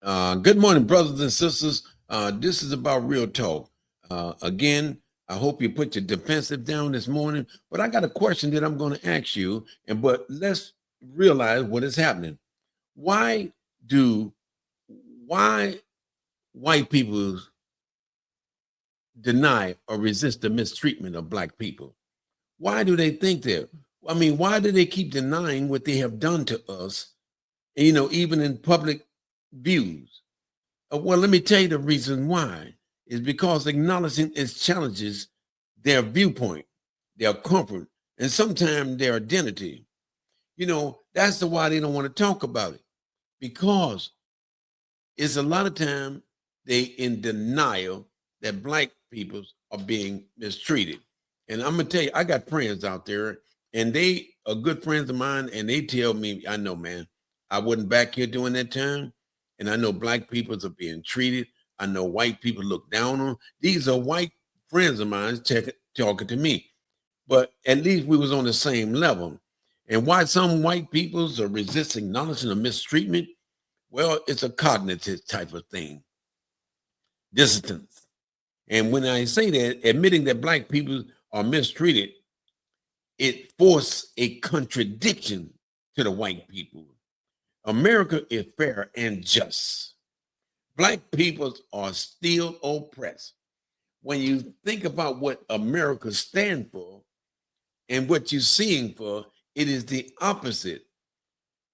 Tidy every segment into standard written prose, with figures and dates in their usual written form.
Good morning, brothers and sisters. This is about real talk. Again, I hope you put your defensive down this morning. But I got a question that I'm going to ask you. But let's realize what is happening. Why do why white people deny or resist the mistreatment of black people? Why do they think that? I mean, why do they keep denying what they have done to us? Even in public views. Well, let me tell you the reason why. Is because acknowledging its challenges their viewpoint, their comfort, and sometimes their identity. That's the why they don't want to talk about it. Because it's a lot of time they in denial that black people are being mistreated. And I'm gonna tell you, I got friends out there, and they are good friends of mine, and they tell me, I know, man, I wasn't back here during that time, and I know black peoples are being treated. I know white people look down on. These are white friends of mine talking to me, but at least we was on the same level. And why some white peoples are resisting acknowledging of mistreatment? Well, it's a cognitive type of thing, distance. And when I say that, admitting that black people are mistreated, it forced a contradiction to the white people. America is fair and just. Black peoples are still oppressed. When you think about what America stands for and what you're seeing for, it is the opposite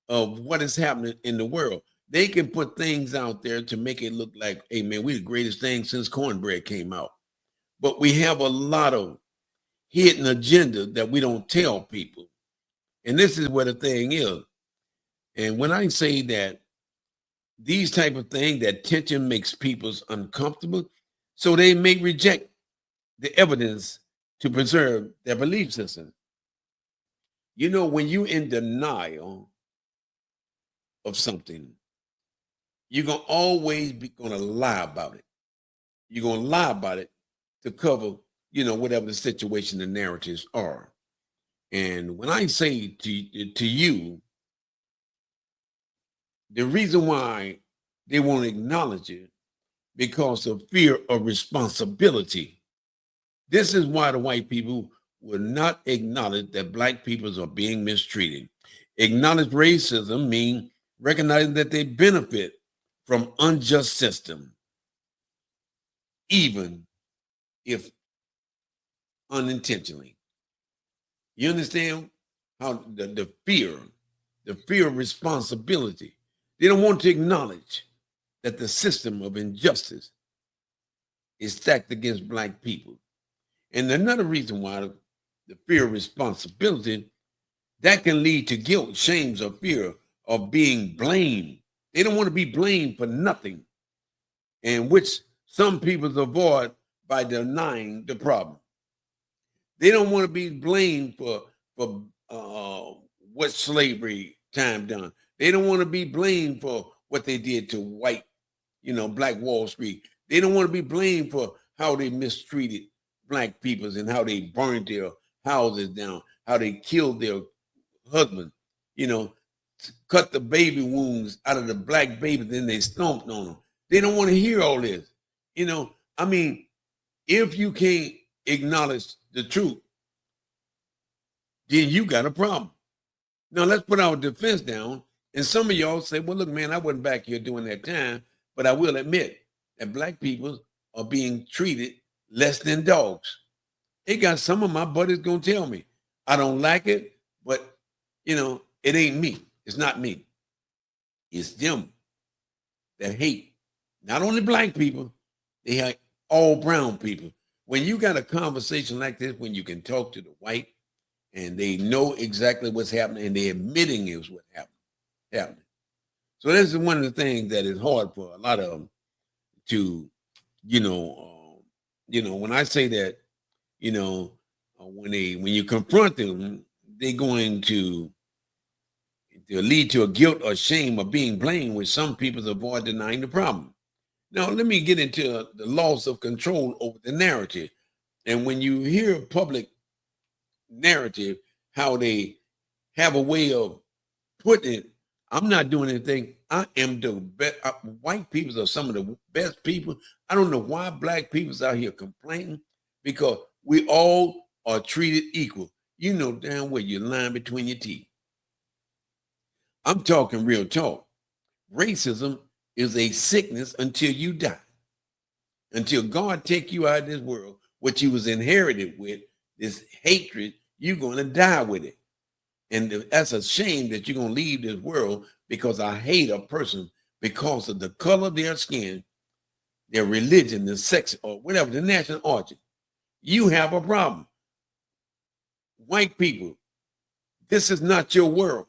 of what is happening in the world. They can put things out there to make it look like, hey man, we the greatest thing since cornbread came out. But we have a lot of hidden agenda that we don't tell people. And this is where the thing is. And when I say that these type of things, that tension makes people uncomfortable, so they may reject the evidence to preserve their belief system. When you're in denial of something, you're gonna always be gonna lie about it. You're gonna lie about it to cover, whatever the situation and narratives are. And when I say to you, the reason why they won't acknowledge it because of fear of responsibility. This is why the white people will not acknowledge that black peoples are being mistreated. Acknowledge racism means recognizing that they benefit from unjust system, even if unintentionally. You understand how the fear of responsibility. They don't want to acknowledge that the system of injustice is stacked against black people. And another reason why the fear of responsibility, that can lead to guilt, shames, or fear of being blamed. They don't want to be blamed for nothing, and which some people avoid by denying the problem. They don't want to be blamed for what slavery time done. They don't want to be blamed for what they did to white, Black Wall Street. They don't want to be blamed for how they mistreated black peoples and how they burned their houses down, how they killed their husbands, you know, cut the baby wounds out of the black babies, then they stomped on them. They don't want to hear all this. I mean, if you can't acknowledge the truth, then you got a problem. Now let's put our defense down. And some of y'all say, well, look, man, I wasn't back here during that time, but I will admit that black people are being treated less than dogs. It got some of my buddies gonna tell me, I don't like it, but it ain't me. It's not me. It's them that hate not only black people, they hate all brown people. When you got a conversation like this, when you can talk to the white and they know exactly what's happening and they're admitting is what happening. So this is one of the things that is hard for a lot of them to, when I say that, when you confront them, they're going to lead to a guilt or shame of being blamed, which some people avoid denying the problem. Now, let me get into the loss of control over the narrative. And when you hear public narrative, how they have a way of putting it I'm not doing anything. I am the best. White people are some of the best people. I don't know why black people's out here complaining, because we all are treated equal. You know damn well you're lying between your teeth. I'm talking real talk. Racism is a sickness until you die. Until God take you out of this world, what you was inherited with, this hatred, you're going to die with it. And that's a shame that you're going to leave this world because I hate a person because of the color of their skin, their religion, the sex, or whatever, the national origin. You have a problem. White people, this is not your world.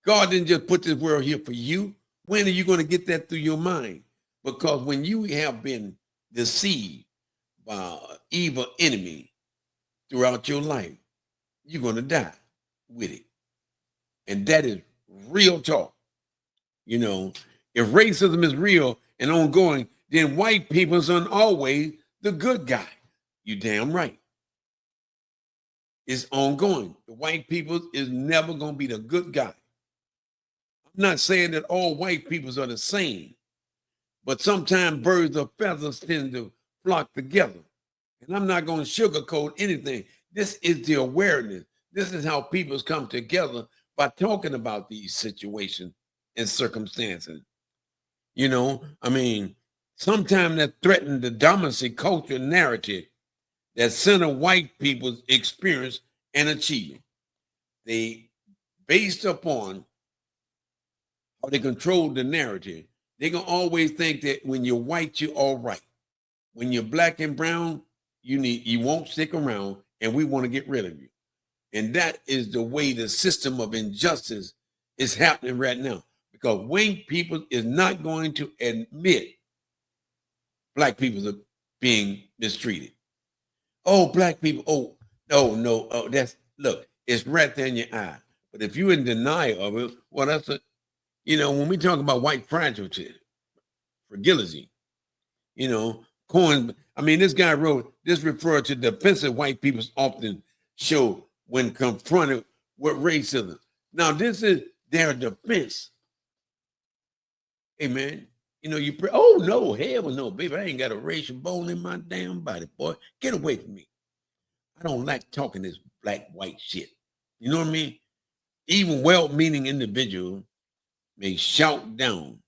God didn't just put this world here for you. When are you going to get that through your mind? Because when you have been deceived by an evil enemy throughout your life, you're going to die with it. And that is real talk. You know, if racism is real and ongoing, then white people's are always the good guy. You damn right. It's ongoing. The white people is never going to be the good guy. I'm not saying that all white peoples are the same, but sometimes birds of feathers tend to flock together. And I'm not going to sugarcoat anything. This is the awareness. This is how peoples come together, by talking about these situations and circumstances. You know, I mean, sometimes that threaten the dominant culture narrative that center white people's experience and achievement. They, based upon how they control the narrative, they're going to always think that when you're white, you're all right. When you're black and brown, you won't stick around, and we want to get rid of you. And that is the way the system of injustice is happening right now. Because white people is not going to admit black people are being mistreated. Oh, black people, no, that's, look, it's right there in your eye. But if you're in denial of it, well, that's a, when we talk about white fragility, fragility, Cohen, this guy wrote, this referred to defensive white people often show when confronted with racism. Now, this is their defense. Hey, man, oh, no, hell no, baby, I ain't got a racial bone in my damn body, boy. Get away from me. I don't like talking this black-white shit. You know what I mean? Even well-meaning individuals may shout down,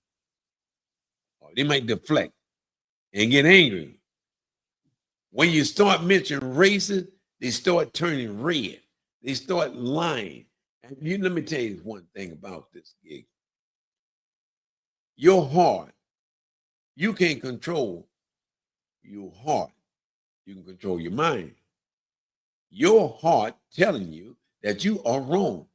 or they might deflect and get angry. When you start mentioning races, they start turning red. They start lying. And let me tell you one thing about this gig. Your heart, you can't control your heart. You can control your mind. Your heart telling you that you are wrong.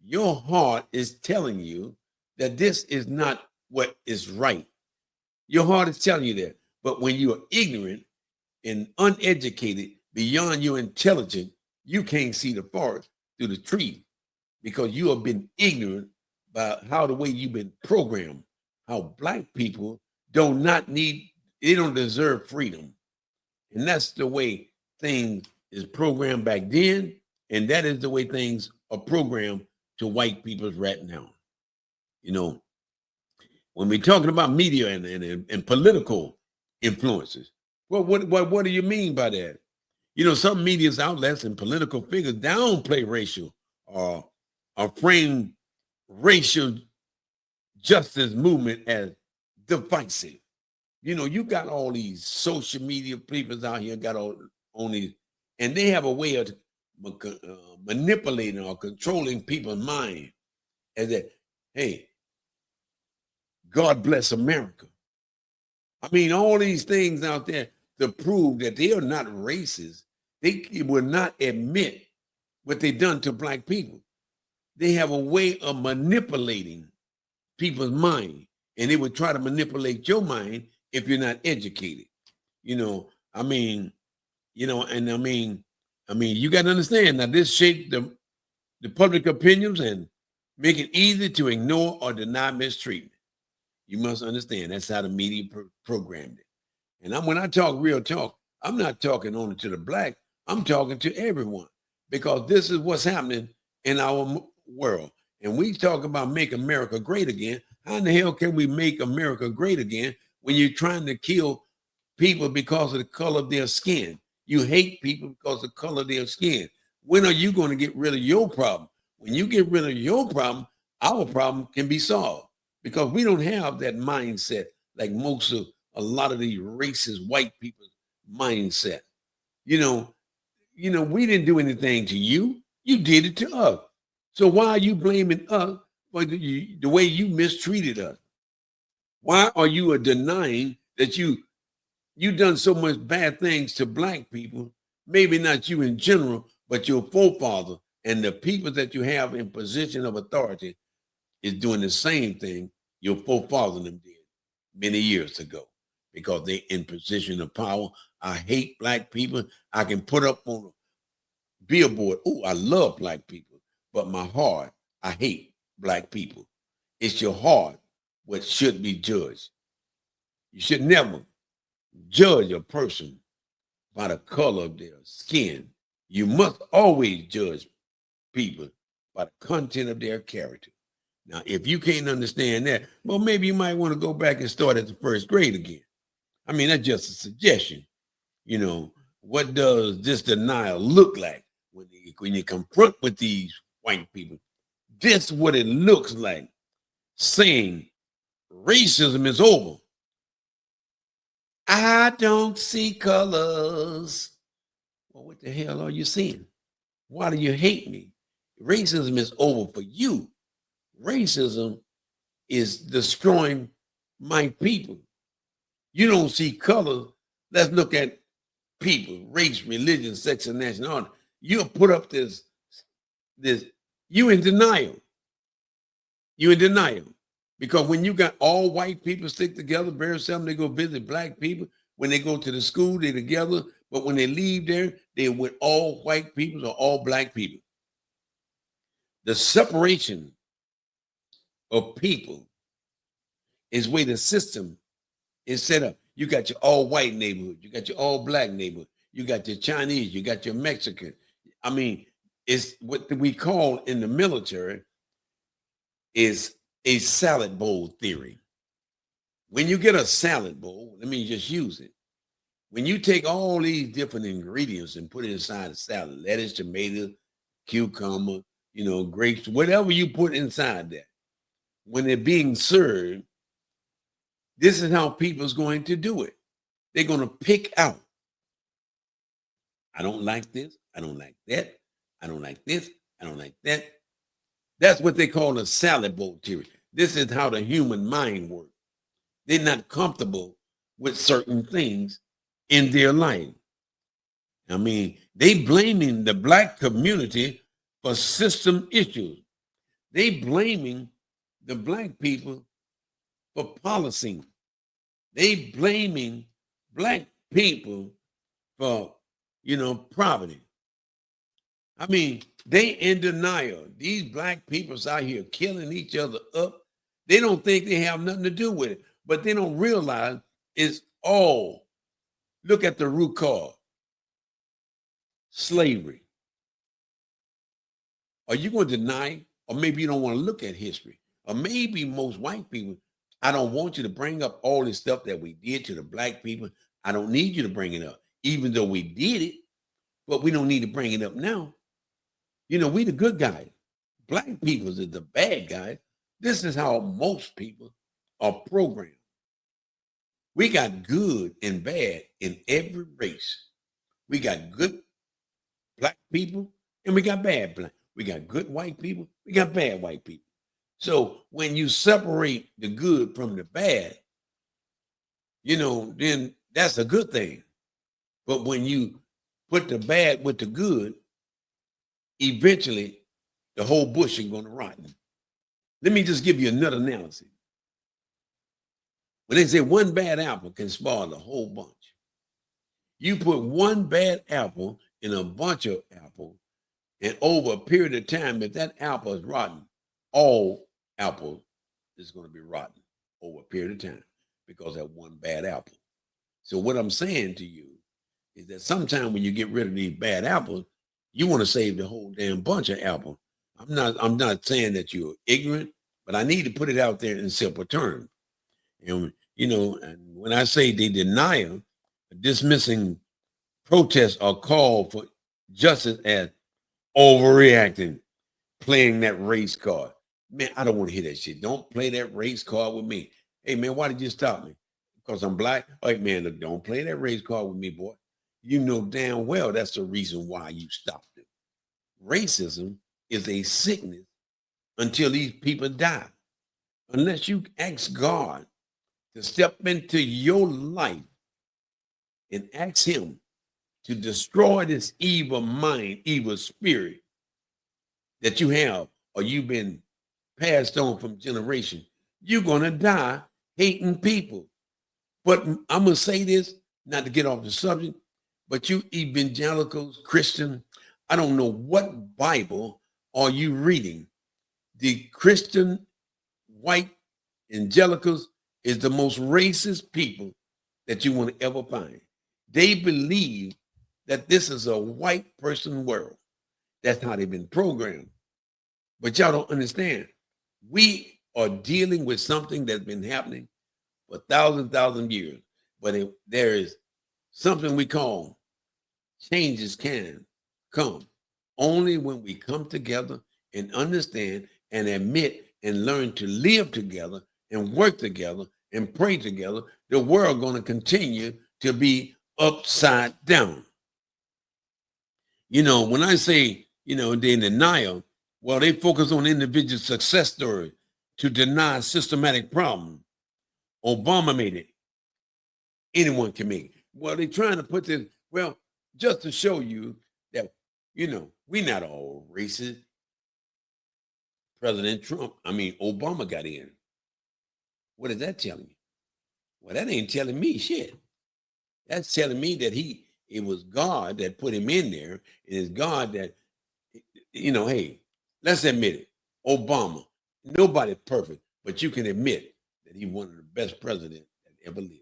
Your heart is telling you that this is not what is right. Your heart is telling you that. But when you are ignorant and uneducated, beyond your intelligence, you can't see the forest through the tree, because you have been ignorant by how the way you've been programmed, how black people they don't deserve freedom. And that's the way things is programmed back then. And that is the way things are programmed to white people right now. When we're talking about media and political influences, well, what do you mean by that? Some media outlets and political figures downplay racial or frame racial justice movement as divisive. You got all these social media people out here, got all on these, and they have a way of manipulating or controlling people's mind as that, hey, God bless America. All these things out there to prove that they are not racist. They will not admit what they've done to black people. They have a way of manipulating people's mind, and they would try to manipulate your mind if you're not educated. You got to understand now, this shaped the public opinions and make it easy to ignore or deny mistreatment. You must understand that's how the media programmed it. And when I talk real talk, I'm not talking only to the black. I'm talking to everyone, because this is what's happening in our world. And we talk about make America great again. How in the hell can we make America great again when you're trying to kill people because of the color of their skin? You hate people because of the color of their skin. When are you going to get rid of your problem? When you get rid of your problem, our problem can be solved because we don't have that mindset like most of a lot of these racist white people's mindset. You know, we didn't do anything to you. You did it to us. So why are you blaming us for the way you mistreated us? Why are you denying that you done so much bad things to black people? Maybe not you in general, but your forefather and the people that you have in position of authority is doing the same thing your forefather and them did many years ago because they in position of power. I hate black people. I can put up on a billboard, oh, I love black people, but my heart, I hate black people. It's your heart what should be judged. You should never judge a person by the color of their skin. You must always judge people by the content of their character. Now, if you can't understand that, well, maybe you might want to go back and start at the first grade again. I mean, that's just a suggestion. What does this denial look like when you confront with these white people? This is what it looks like, saying racism is over. I don't see colors. Well, what the hell are you seeing? Why do you hate me? Racism is over for you. Racism is destroying my people. You don't see color. Let's look at people, race, religion, sex, and nationality. You'll put up this, you in denial. You in denial. Because when you got all white people stick together, very seldom they go visit black people. When they go to the school, they're together. But when they leave there, they're with all white people or all black people. The separation of people is where the system is set up. You got your all white neighborhood, you got your all black neighborhood, you got your Chinese, you got your Mexican. I mean, it's what we call in the military is a salad bowl theory. When you get a salad bowl, let me just use it. When you take all these different ingredients and put it inside a salad, lettuce, tomato, cucumber, grapes, whatever you put inside that, when they're being served, this is how people's going to do it. They're going to pick out. I don't like this. I don't like that. I don't like this. I don't like that. That's what they call a salad bowl theory. This is how the human mind works. They're not comfortable with certain things in their life. I mean, they blaming the black community for system issues. They blaming the black people for policy. They blaming black people for, poverty. I mean, they in denial. These black people's out here killing each other up. They don't think they have nothing to do with it, but they don't realize it's all. Look at the root cause. Slavery. Are you going to deny, or maybe you don't want to look at history, or maybe most white people, I don't want you to bring up all this stuff that we did to the black people. I don't need you to bring it up, even though we did it, but we don't need to bring it up now. We the good guys. Black people is the bad guys. This is how most people are programmed. We got good and bad in every race. We got good black people and we got bad black. We got good white people. We got bad white people. So when you separate the good from the bad, then that's a good thing. But when you put the bad with the good, eventually the whole bush is going to rot. Let me just give you another analogy. When they say one bad apple can spoil the whole bunch, you put one bad apple in a bunch of apples, and over a period of time, if that apple is rotten, all apples is going to be rotten over a period of time because of that one bad apple. So what I'm saying to you is that sometimes when you get rid of these bad apples, you want to save the whole damn bunch of apples. I'm not saying that you're ignorant, but I need to put it out there in simple terms. And and when I say they deny, dismissing protests or call for justice as overreacting, playing that race card. Man, I don't want to hear that shit. Don't play that race card with me. Hey, man, why did you stop me? Because I'm black? All right, man, look, don't play that race card with me, boy. You know damn well that's the reason why you stopped it. Racism is a sickness until these people die. Unless you ask God to step into your life and ask him to destroy this evil mind, evil spirit that you have, or you've been passed on from generation, you're going to die hating people. But I'm going to say this, not to get off the subject, but you evangelicals, Christian, I don't know what Bible are you reading. The Christian white evangelicals is the most racist people that you want to ever find. They believe that this is a white person world. That's how they've been programmed. But y'all don't understand. We are dealing with something that's been happening for thousand years. But there is something we call changes can come only when we come together and understand and admit and learn to live together and work together and pray together. The world going to continue to be upside down. When I say, they denial, well, they focus on individual success stories to deny systematic problem. Obama made it. Anyone can make it. Well, they're trying to put this, well, just to show you that, we're not all racist. Obama got in. What is that telling me? Well, that ain't telling me shit. That's telling me that it was God that put him in there. And it's God that, hey, let's admit it. Obama, nobody's perfect, but you can admit that he's one of the best presidents that ever lived.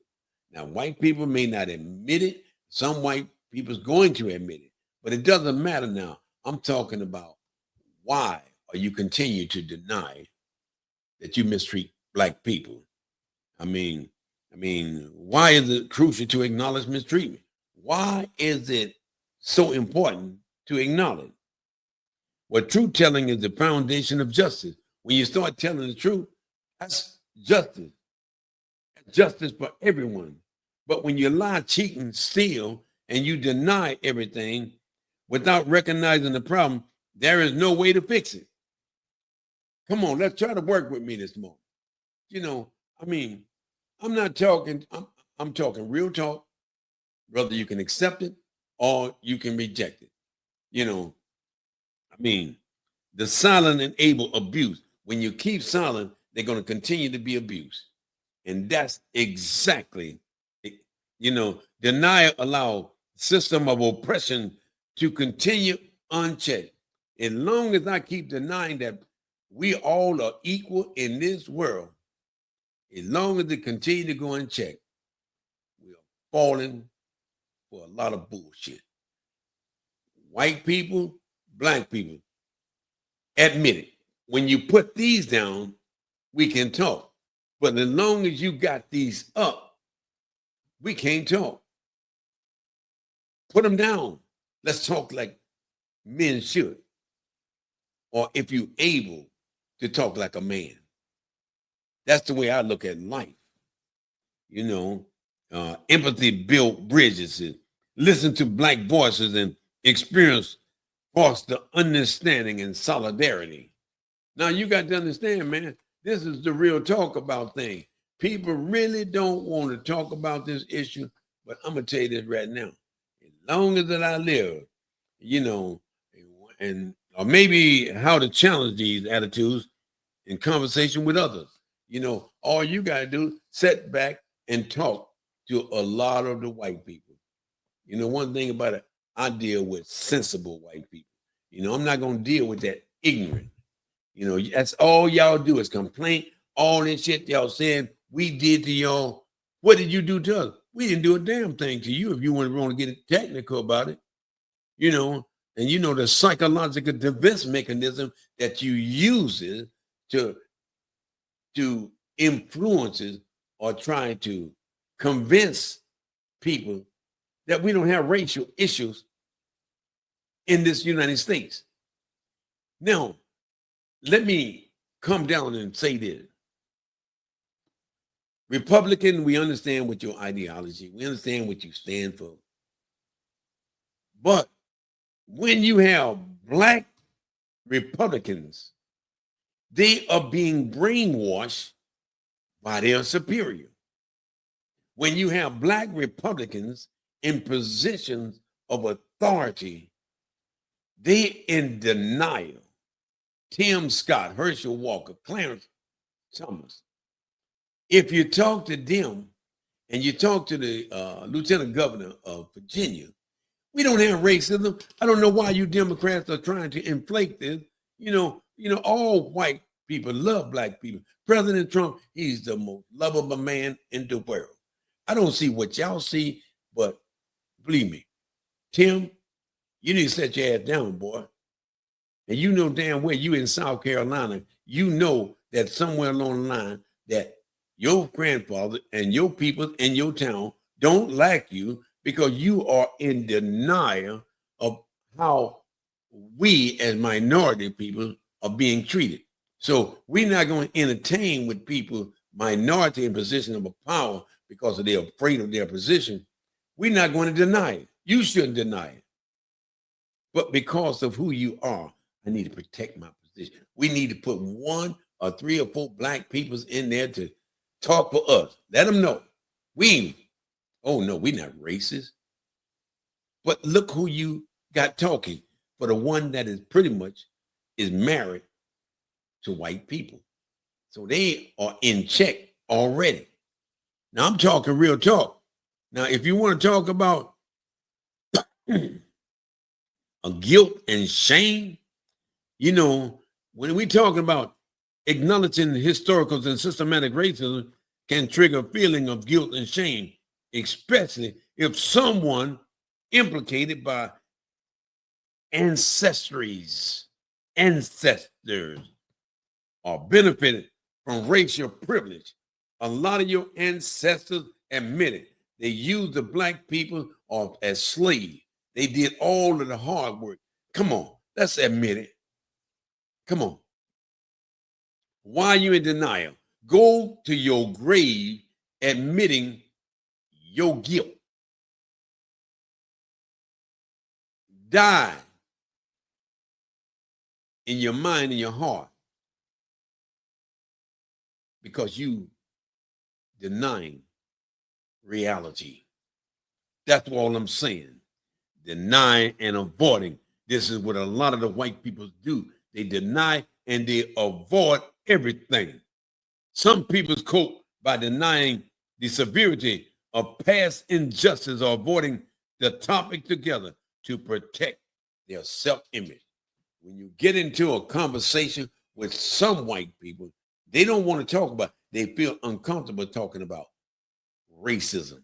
Now, white people may not admit it. Some white people's going to admit it, but it doesn't matter now. I'm talking about why are you continue to deny that you mistreat black people? Why is it crucial to acknowledge mistreatment? Why is it so important to acknowledge? Well, truth telling is the foundation of justice. When you start telling the truth, that's justice. Justice for everyone. But when you lie, cheat, and steal, and you deny everything without recognizing the problem, there is no way to fix it. Come on, let's try to work with me this morning. I'm not talking, I'm talking real talk. Whether you can accept it or you can reject it. The silent enable abuse. When you keep silent, they're going to continue to be abused. And that's exactly, denial allow system of oppression to continue unchecked. As long as I keep denying that we all are equal in this world, as long as it continue to go unchecked, we are falling for a lot of bullshit. White people, black people, admit it. When you put these down, we can talk. But as long as you got these up, we can't talk. Put them down. Let's talk like men should. Or if you're able to talk like a man. That's the way I look at life. Empathy build bridges. Listen to black voices and experience foster understanding and solidarity. Now you got to understand, man, this is the real talk about things. People really don't want to talk about this issue, but I'm going to tell you this right now. As long as that I live, or maybe how to challenge these attitudes in conversation with others. All you got to do, sit back and talk to a lot of the white people. One thing about it, I deal with sensible white people. I'm not going to deal with that ignorant. That's all y'all do is complain. All this shit y'all saying we did to y'all. What did you do to us? We didn't do a damn thing to you if you want to get technical about it. And you know the psychological defense mechanism that you use it to influences or try to convince people that we don't have racial issues in this United States. Now, let me come down and say this. Republican, we understand what your ideology, we understand what you stand for. But when you have black Republicans, they are being brainwashed by their superior. When you have black Republicans in positions of authority, they in denial. Tim Scott, Herschel Walker, Clarence Thomas. If you talk to them and you talk to the Lieutenant Governor of Virginia, we don't have racism. I don't know why you Democrats are trying to inflate this. All white people love black people. President Trump, he's the most lovable man in the world. I don't see what y'all see, but believe me, Tim, you need to set your ass down, boy. And you know damn well you in South Carolina, you know that somewhere along the line that your grandfather and your people in your town don't like you because you are in denial of how we as minority people are being treated. So we're not going to entertain with people, minority in position of power because they're afraid of their position. We're not going to deny it. You shouldn't deny it. But because of who you are, I need to protect my position. We need to put 1 or 3 or 4 black peoples in there to talk for us. Let them know. We're not racist. But look who you got talking for the one that is pretty much is married to white people. So they are in check already. Now I'm talking real talk. Now, if you want to talk about a guilt and shame, when we talking about acknowledging historical and systematic racism can trigger a feeling of guilt and shame, especially if someone implicated by ancestors are benefited from racial privilege. A lot of your ancestors admitted they used the black people as slaves. They did all of the hard work. Come on, let's admit it. Come on. Why are you in denial? Go to your grave admitting your guilt. Die in your mind and your heart because you denying reality. That's all I'm saying. Denying and avoiding. This is what a lot of the white people do. They deny and they avoid everything. Some people cope by denying the severity of past injustice or avoiding the topic together to protect their self-image. When you get into a conversation with some white people, they don't want to talk about, they feel uncomfortable talking about racism.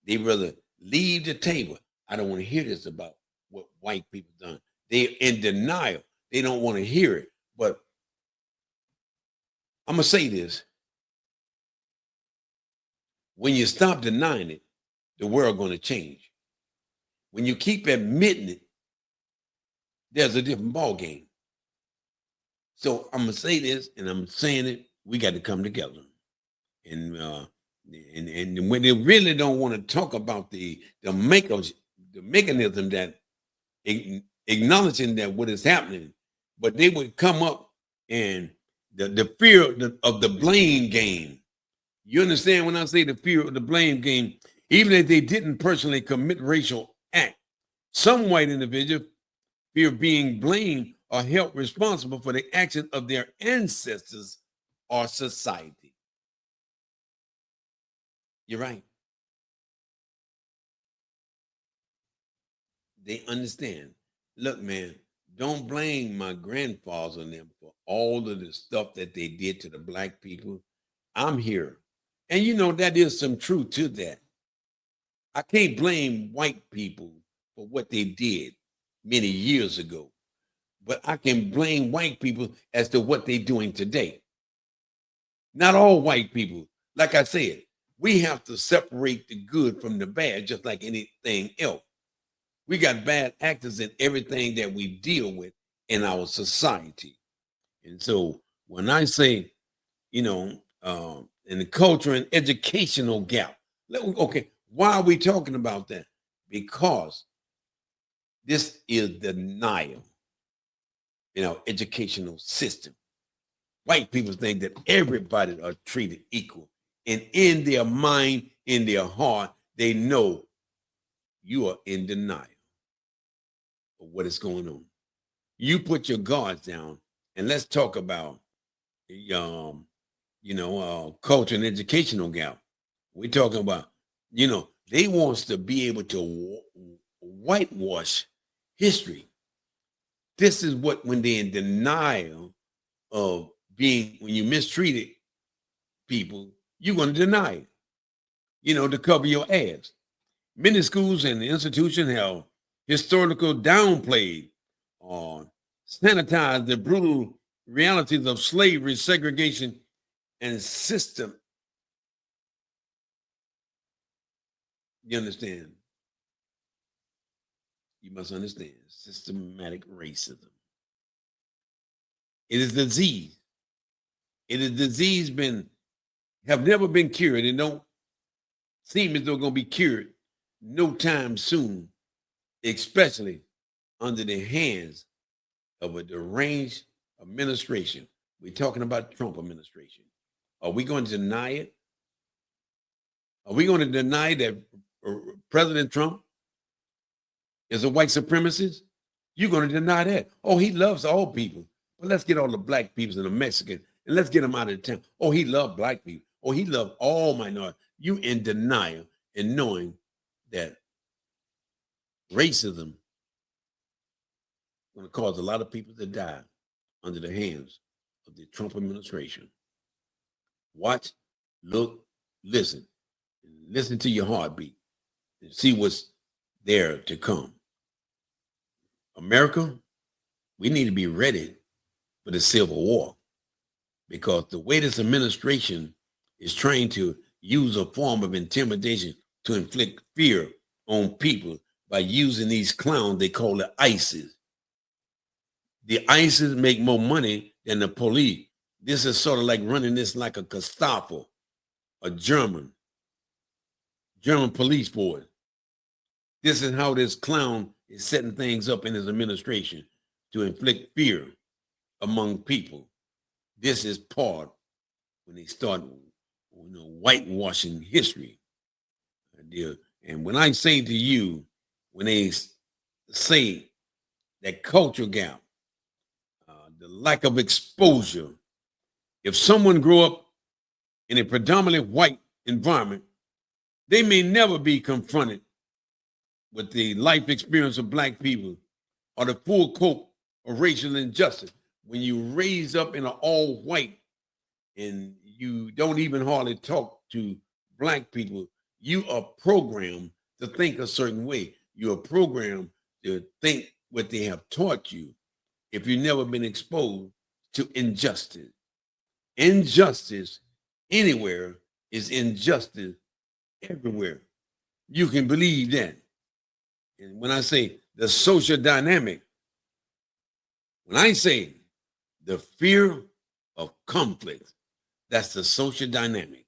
They rather leave the table. I don't want to hear this about what white people done. They're in denial. They don't want to hear it. But I'm going to say this. When you stop denying it, the world going to change. When you keep admitting it, there's a different ball game. So I'm going to say this, and I'm saying it, we got to come together. And when they really don't want to talk about the mechanism that acknowledging that what is happening, but they would come up and the fear of the blame game. You understand when I say the fear of the blame game? Even if they didn't personally commit racial act, some white individuals fear being blamed or held responsible for the action of their ancestors or society. You're right. They understand. Look, man, don't blame my grandfathers and them for all of the stuff that they did to the black people. I'm here. And that is some truth to that. I can't blame white people for what they did. many years ago. But I can blame white people as to what they're doing today. Not all white people. Like I said, we have to separate the good from the bad, just like anything else. We got bad actors in everything that we deal with in our society. And so when I say, in the culture and educational gap, okay, why are we talking about that? Because this is denial in our educational system. White people think that everybody are treated equal. And in their mind, in their heart, they know you are in denial of what is going on. You put your guards down, and let's talk about culture and educational gap. We're talking about, they wants to be able to whitewash history. This is what, when they're in denial of when you mistreated people, you're going to deny it, to cover your ass. Many schools and institutions have historical downplayed or sanitized the brutal realities of slavery, segregation, and system. You understand? You must understand systematic racism. It is disease. It is disease have never been cured and don't seem as though it's going to be cured no time soon, especially under the hands of a deranged administration. We're talking about Trump administration. Are we going to deny it? Are we going to deny that President Trump is a white supremacist? You're going to deny that. Oh, he loves all people. Well, let's get all the black people and the Mexicans and let's get them out of town. Oh, he loved black people. Oh, he loved all minorities. You in denial and knowing that racism is going to cause a lot of people to die under the hands of the Trump administration. Watch, look, listen. Listen to your heartbeat and see what's there to come. America, we need to be ready for the Civil War, because the way this administration is trying to use a form of intimidation to inflict fear on people by using these clowns they call the ISIS. The ISIS make more money than the police. This is sort of like running this like a Gestapo, a German police force. This is how this clown is setting things up in his administration to inflict fear among people. This is part when they start whitewashing history. And when I say to you, when they say that culture gap, the lack of exposure, if someone grew up in a predominantly white environment, they may never be confronted with the life experience of black people or the full scope of racial injustice. When you raise up in an all white and you don't even hardly talk to black people, you are programmed to think a certain way. You are programmed to think what they have taught you if you've never been exposed to injustice. Injustice anywhere is injustice everywhere. You can believe that. And when I say the social dynamic, when I say the fear of conflict, that's the social dynamic.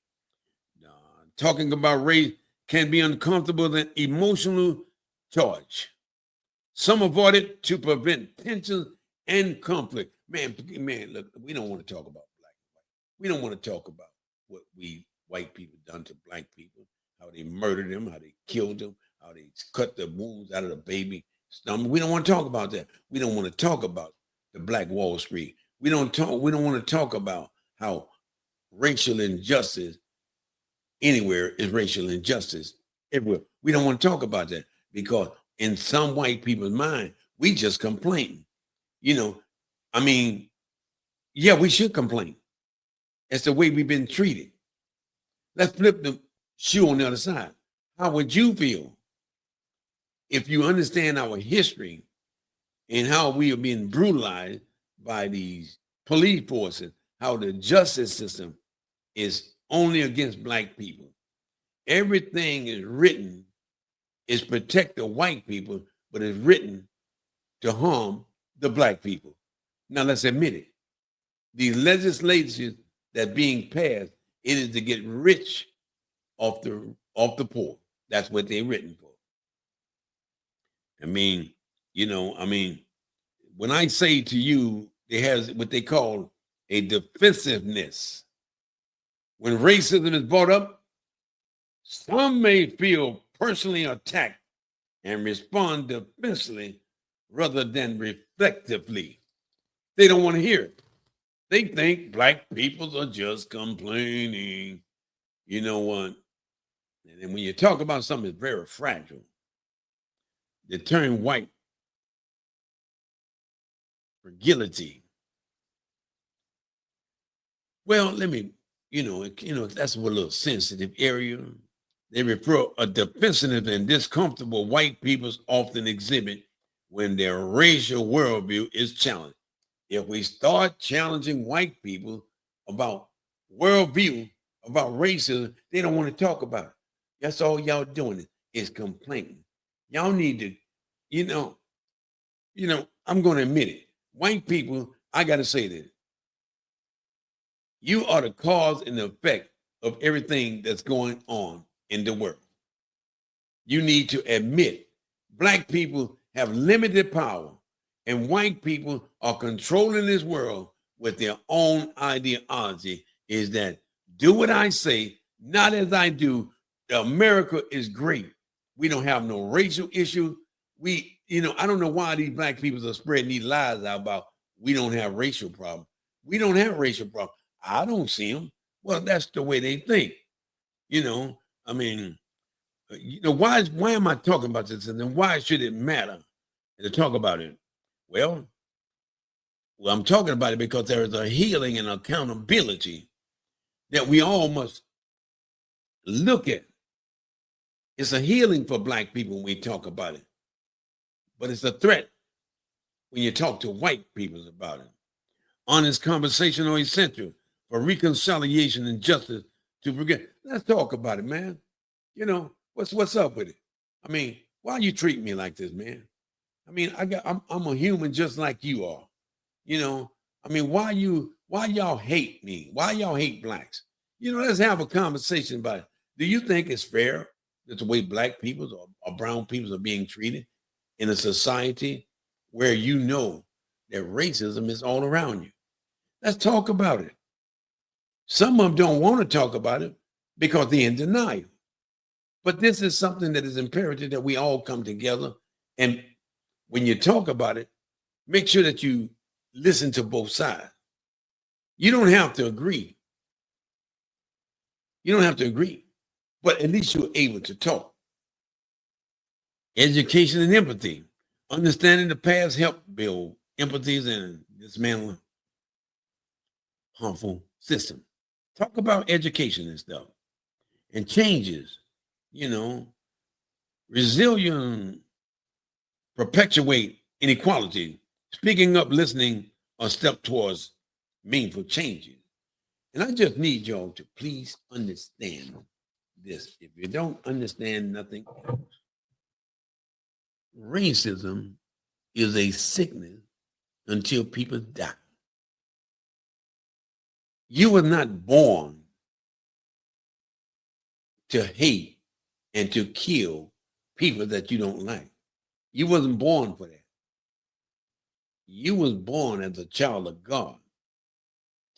Talking about race can be uncomfortable and emotional charge. Some avoid it to prevent tensions and conflict. Man, look, we don't want to talk about black. We don't want to talk about what we white people done to black people, how they murdered them, how they killed them, how they cut the wounds out of the baby stomach. We don't want to talk about that. We don't want to talk about the Black Wall Street. We don't want to talk about how racial injustice anywhere is racial injustice everywhere. We don't want to talk about that because in some white people's mind, we just complain. Yeah, we should complain. It's the way we've been treated. Let's flip the shoe on the other side. How would you feel if you understand our history and how we are being brutalized by these police forces, how the justice system is only against black people. Everything is written is protect the white people, but it's written to harm the black people. Now let's admit it. These legislations that being passed, it is to get rich off the poor. That's what they're written for. I mean, when I say to you, it has what they call a defensiveness. When racism is brought up, some may feel personally attacked and respond defensively rather than reflectively. They don't want to hear it. They think black people are just complaining. You know what? And then when you talk about something that's very fragile, the term white fragility. Well, let me, that's a little sensitive area. They refer a defensive and discomfortable white peoples often exhibit when their racial worldview is challenged. If we start challenging white people about worldview, about racism, they don't want to talk about it. That's all y'all doing is complaining. Y'all need to, I'm going to admit it. White people, I got to say this. You are the cause and the effect of everything that's going on in the world. You need to admit black people have limited power and white people are controlling this world with their own ideology. Is that do what I say, not as I do. America is great. We don't have no racial issue. I don't know why these black people are spreading these lies out about we don't have racial problems. We don't have racial problems. I don't see them. Well, that's the way they think. Why am I talking about this? And then why should it matter to talk about it? Well, I'm talking about it because there is a healing and accountability that we all must look at. It's a healing for black people when we talk about it. But it's a threat when you talk to white people about it. Honest conversation are essential for reconciliation and justice to forget. Let's talk about it, man. What's up with it? Why you treat me like this, man? I'm a human just like you are. Why y'all hate me? Why y'all hate blacks? Let's have a conversation about it. Do you think it's fair that the way black people or brown people are being treated in a society where that racism is all around you? Let's talk about it. Some of them don't want to talk about it because they're in denial. But this is something that is imperative that we all come together. And when you talk about it, make sure that you listen to both sides. You don't have to agree. But at least you're able to talk. Education and empathy. Understanding the past help build empathies and dismantle harmful system. Talk about education and stuff and changes, resilient, perpetuate inequality, speaking up, listening, a step towards meaningful changes. And I just need y'all to please understand this. If you don't understand nothing else, racism is a sickness until people die. You were not born to hate and to kill people that you don't like. You wasn't born for that. You was born as a child of God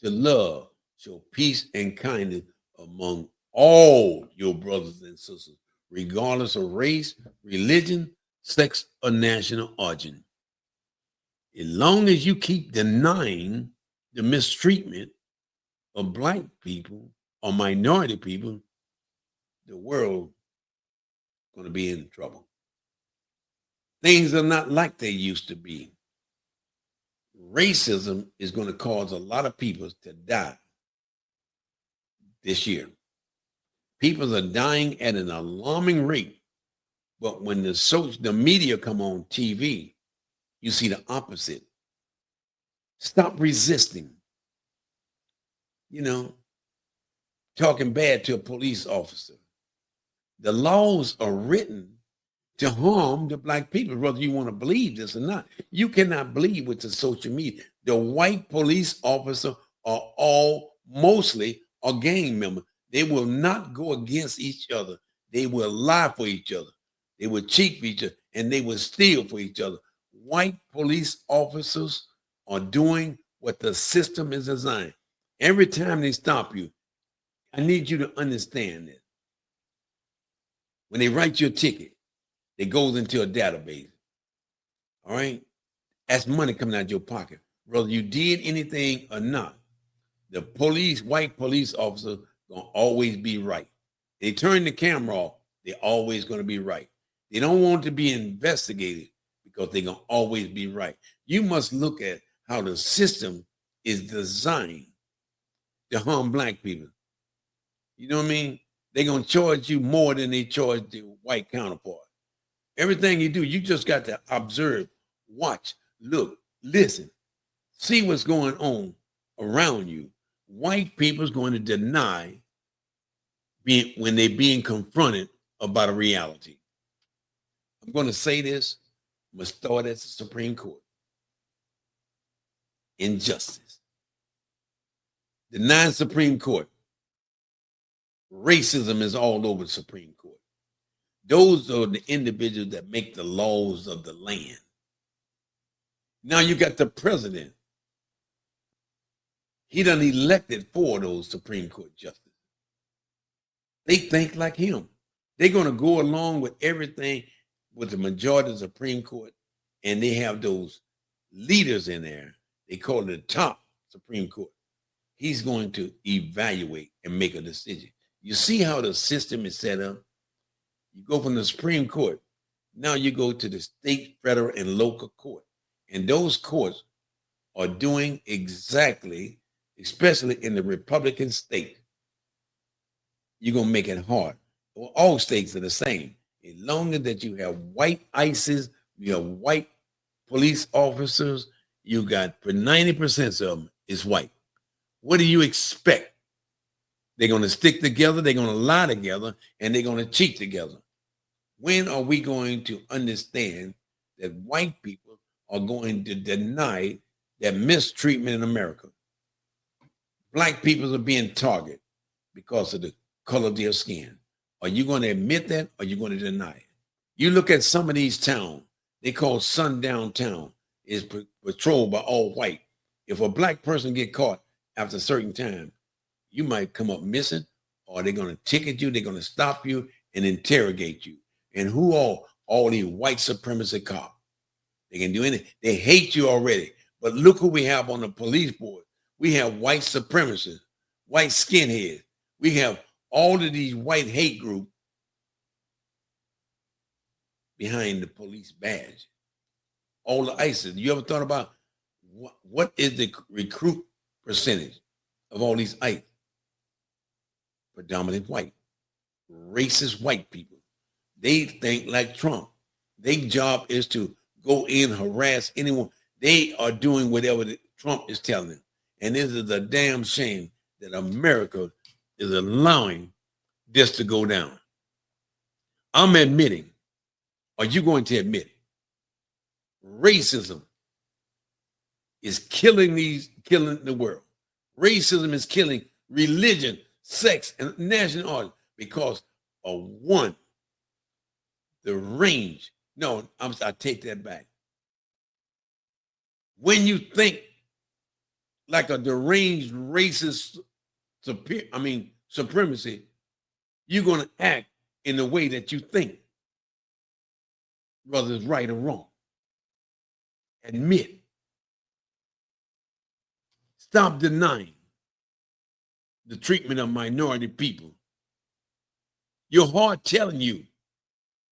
to love, show peace and kindness among all your brothers and sisters, regardless of race, religion, sex, or national origin. As long as you keep denying the mistreatment of black people or minority people, the world is going to be in trouble. Things are not like they used to be. Racism is going to cause a lot of people to die this year. People are dying at an alarming rate. But when the media come on TV You see the opposite. Stop resisting, you know, talking bad to a police officer. The laws are written to harm the black people, whether you want to believe this or not. You cannot believe with the social media. The white police officers are all mostly a gang member. They will not go against each other. They will lie for each other. They will cheat for each other, and they will steal for each other. White police officers are doing what the system is designed. Every time they stop you, I need you to understand that. When they write you a ticket, it goes into a database. All right? That's money coming out of your pocket. Whether you did anything or not, the police, white police officer, gonna always be right. They turn the camera off, they're always gonna be right. They don't want to be investigated because they're gonna always be right. You must look at how the system is designed to harm black people. You know what I mean? They're gonna charge you more than they charge the white counterpart. Everything you do, you just got to observe, watch, look, listen, see what's going on around you. White people is going to deny when they're being confronted about a reality. I'm going to say this, must start at the Supreme Court. Injustice. The non-Supreme Court. Racism is all over the Supreme Court. Those are the individuals that make the laws of the land. Now you got the president. He done elected 4 of those Supreme Court justices. They think like him. They're going to go along with everything with the majority of the Supreme Court, and they have those leaders in there. They call it the top Supreme Court. He's going to evaluate and make a decision. You see how the system is set up? You go from the Supreme Court. Now you go to the state, federal, and local court. And those courts are doing exactly, especially in the Republican state, you're going to make it hard. Well, all states are the same. As long as that you have white ISIS, you have white police officers, you got for 90% of them is white. What do you expect? They're going to stick together, they're going to lie together, and they're going to cheat together. When are we going to understand that white people are going to deny that mistreatment in America? Black people are being targeted because of the color of their skin. Are you going to admit that, or are you going to deny it? You look at some of these towns, they call sundown town, is patrolled by all white. If a black person get caught after a certain time, you might come up missing, or they're going to ticket you, they're going to stop you and interrogate you. And who are all these white supremacist cops? They can do anything. They hate you already. But look who we have on the police board. We have white supremacists, white skinheads. We have all of these white hate groups behind the police badge. All the ISIS. You ever thought about what is the recruit percentage of all these ISIS? Predominantly white, racist white people. They think like Trump. Their job is to go in, harass anyone. They are doing whatever Trump is telling them. And this is a damn shame that America is allowing this to go down. I'm admitting, are you going to admit it? Racism is killing the world. Racism is killing religion, sex, and national order because of one, the range. No, I take that back. When you think like a deranged racist supremacy, you're going to act in the way that you think, whether it's right or wrong. Admit. Stop denying the treatment of minority people. Your heart telling you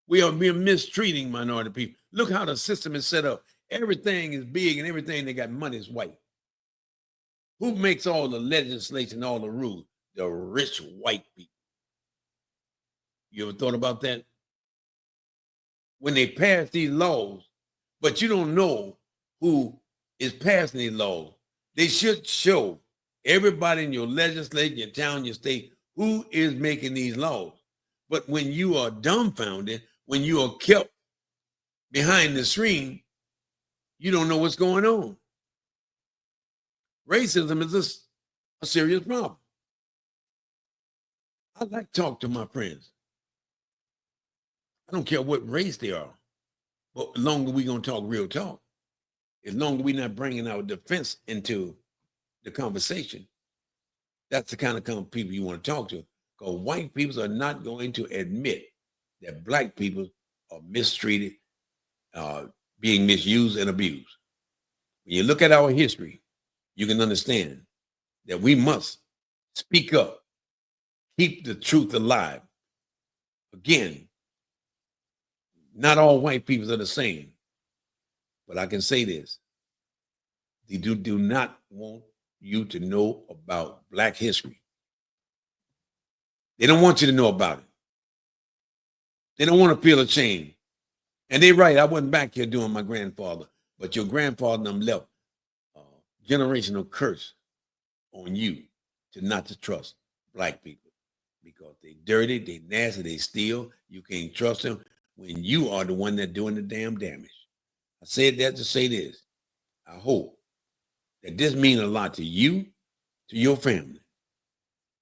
we are mistreating minority people. Look how the system is set up. Everything is big and everything that got money is white. Who makes all the legislation, all the rules? The rich white people. You ever thought about that? When they pass these laws, but you don't know who is passing these laws. They should show everybody in your legislature, your town, your state, who is making these laws. But when you are dumbfounded, when you are kept behind the screen, you don't know what's going on. Racism is a serious problem. I like to talk to my friends. I don't care what race they are, but as long as we're going to talk real talk, as long as we're not bringing our defense into the conversation, that's the kind of people you want to talk to. Because white people are not going to admit that black people are mistreated, being misused and abused. When you look at our history, you can understand that we must speak up, keep the truth alive. Again, not all white people are the same, but I can say this. They do not want you to know about Black history. They don't want you to know about it. They don't want to feel ashamed. And they're right. I wasn't back here doing my grandfather, but your grandfather and them left a generational curse on you to not to trust Black people because they dirty, they nasty, they steal. You can't trust them when you are the one that's doing the damn damage. I said that to say this. I hope that this means a lot to you, to your family,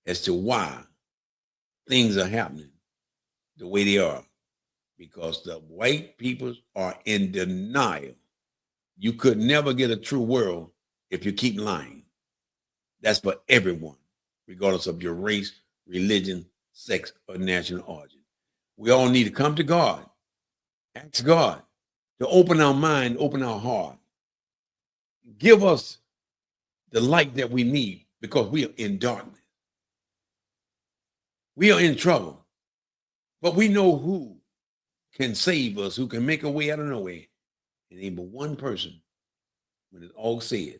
as to why things are happening the way they are. Because the white people are in denial. You could never get a true world if you keep lying. That's for everyone, regardless of your race, religion, sex, or national origin. We all need to come to God, ask God to open our mind, open our heart, give us the light that we need because we are in darkness. We are in trouble, but we know who can save us, who can make a way out of no way. And ain't but one person, when it's all said,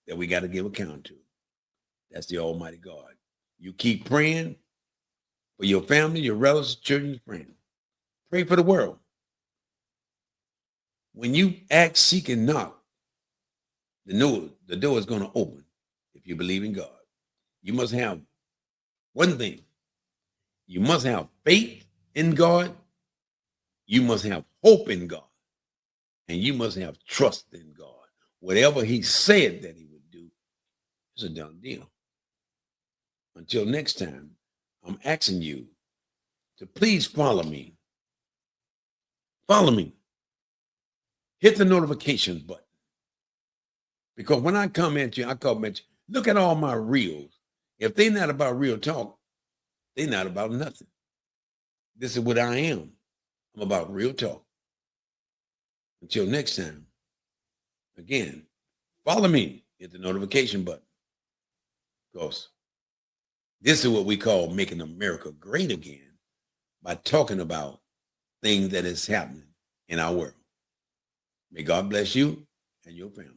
that we got to give account to. That's the Almighty God. You keep praying for your family, your relatives, children, friends. Pray for the world. When you ask, seek, and knock, the door is going to open if you believe in God. You must have one thing. You must have faith in God. You must have hope in God. And you must have trust in God. Whatever he said that he would do is a done deal. Until next time, I'm asking you to please follow me. Follow me. Hit the notification button. Because when I come at you, look at all my reels. If they're not about real talk, they're not about nothing. This is what I am. I'm about real talk. Until next time, again, follow me. Hit the notification button. Because this is what we call making America great again by talking about things that is happening in our world. May God bless you and your family.